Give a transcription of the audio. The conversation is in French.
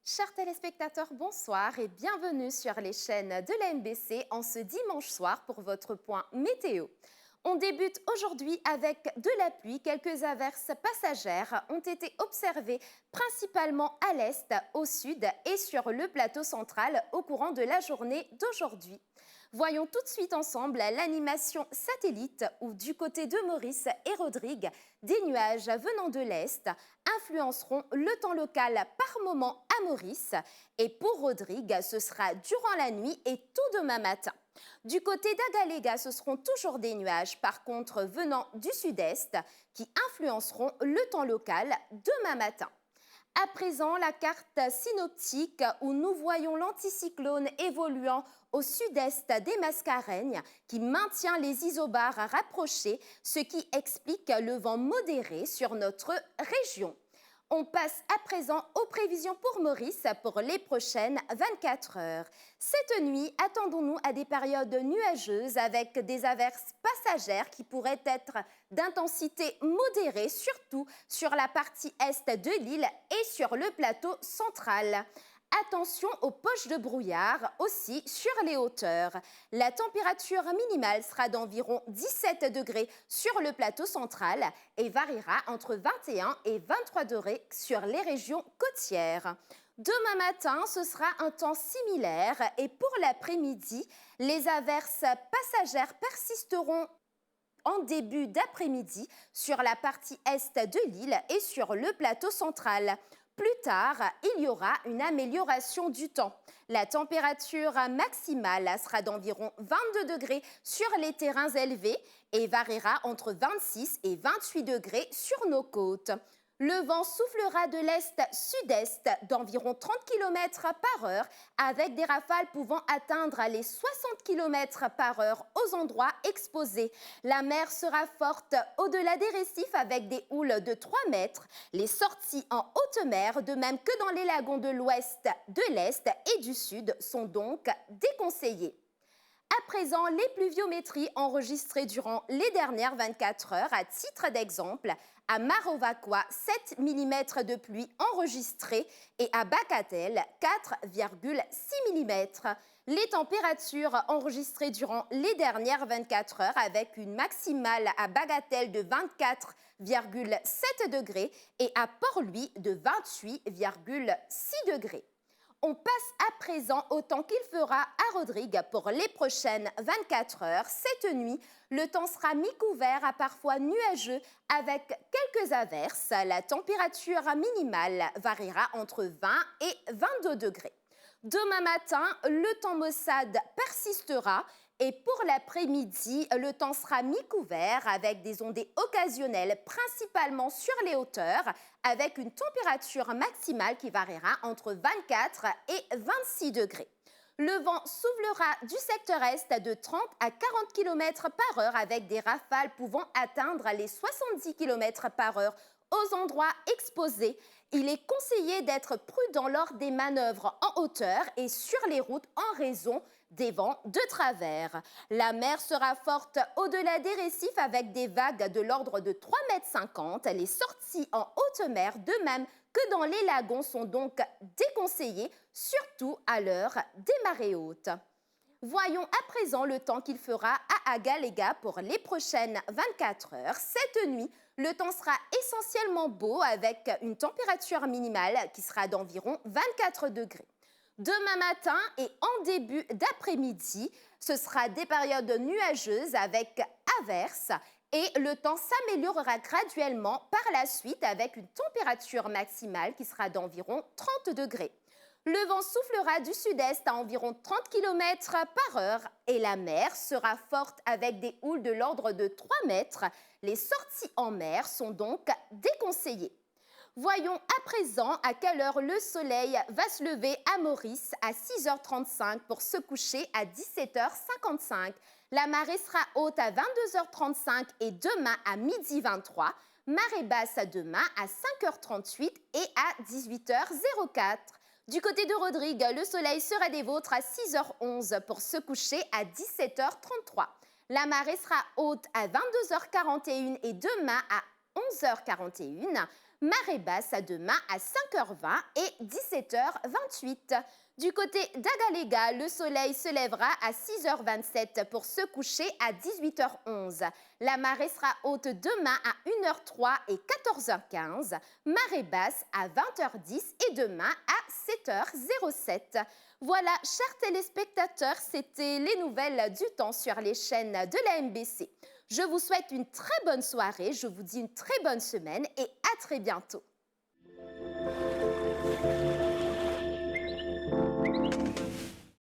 Chers téléspectateurs, bonsoir et bienvenue sur les chaînes de la MBC en ce dimanche soir pour votre point météo. On débute aujourd'hui avec de la pluie. Quelques averses passagères ont été observées principalement à l'est, au sud et sur le plateau central au courant de la journée d'aujourd'hui. Voyons tout de suite ensemble l'animation satellite où du côté de Maurice et Rodrigue, des nuages venant de l'est influenceront le temps local par moment à Maurice et pour Rodrigue, ce sera durant la nuit et tout demain matin. Du côté d'Agaléga, ce seront toujours des nuages, par contre venant du sud-est, qui influenceront le temps local demain matin. À présent, la carte synoptique où nous voyons l'anticyclone évoluant au sud-est des Mascareignes qui maintient les isobars rapprochés, ce qui explique le vent modéré sur notre région. On passe à présent aux prévisions pour Maurice pour les prochaines 24 heures. Cette nuit, attendons-nous à des périodes nuageuses avec des averses passagères qui pourraient être d'intensité modérée, surtout sur la partie est de l'île et sur le plateau central. Attention aux poches de brouillard aussi sur les hauteurs. La température minimale sera d'environ 17 degrés sur le plateau central et variera entre 21 et 23 degrés sur les régions côtières. Demain matin, ce sera un temps similaire et pour l'après-midi, les averses passagères persisteront en début d'après-midi sur la partie est de l'île et sur le plateau central. Plus tard, il y aura une amélioration du temps. La température maximale sera d'environ 22 degrés sur les terrains élevés et variera entre 26 et 28 degrés sur nos côtes. Le vent soufflera de l'est-sud-est d'environ 30 km par heure avec des rafales pouvant atteindre les 60 km par heure aux endroits exposés. La mer sera forte au-delà des récifs avec des houles de 3 mètres. Les sorties en haute mer, de même que dans les lagons de l'ouest, de l'est et du sud, sont donc déconseillées. À présent, les pluviométries enregistrées durant les dernières 24 heures, à titre d'exemple, à Marovacqua, 7 mm de pluie enregistrée et à Bacatel, 4,6 mm. Les températures enregistrées durant les dernières 24 heures avec une maximale à Bagatelle de 24,7 degrés et à Port-Louis de 28,6 degrés. On passe à présent au temps qu'il fera à Rodrigue pour les prochaines 24 heures. Cette nuit, le temps sera mi-couvert à parfois nuageux avec quelques averses. La température minimale variera entre 20 et 22 degrés. Demain matin, le temps maussade persistera et pour l'après-midi, le temps sera mi-couvert avec des ondées occasionnelles principalement sur les hauteurs avec une température maximale qui variera entre 24 et 26 degrés. Le vent soufflera du secteur est de 30 à 40 km par heure avec des rafales pouvant atteindre les 70 km par heure aux endroits exposés. Il est conseillé d'être prudent lors des manœuvres en hauteur et sur les routes en raison des vents de travers. La mer sera forte au-delà des récifs avec des vagues de l'ordre de 3,50 m. Les sorties en haute mer, de même que dans les lagons, sont donc déconseillées, surtout à l'heure des marées hautes. Voyons à présent le temps qu'il fera à Agaléga pour les prochaines 24 heures. Cette nuit, le temps sera essentiellement beau avec une température minimale qui sera d'environ 24 degrés. Demain matin et en début d'après-midi, ce sera des périodes nuageuses avec averses et le temps s'améliorera graduellement par la suite avec une température maximale qui sera d'environ 30 degrés. Le vent soufflera du sud-est à environ 30 km par heure et la mer sera forte avec des houles de l'ordre de 3 mètres. Les sorties en mer sont donc déconseillées. Voyons à présent à quelle heure le soleil va se lever à Maurice à 6h35 pour se coucher à 17h55. La marée sera haute à 22h35 et demain à 12h23. Marée basse demain à 5h38 et à 18h04. Du côté de Rodrigue, le soleil sera des vôtres à 6h11 pour se coucher à 17h33. La marée sera haute à 22h41 et demain à 11h41. Marée basse à demain à 5h20 et 17h28. Du côté d'Agalega, le soleil se lèvera à 6h27 pour se coucher à 18h11. La marée sera haute demain à 1h03 et 14h15. Marée basse à 20h10 et demain à 7h07. Voilà, chers téléspectateurs, c'était les nouvelles du temps sur les chaînes de la MBC. Je vous souhaite une très bonne soirée, je vous dis une très bonne semaine et à très bientôt.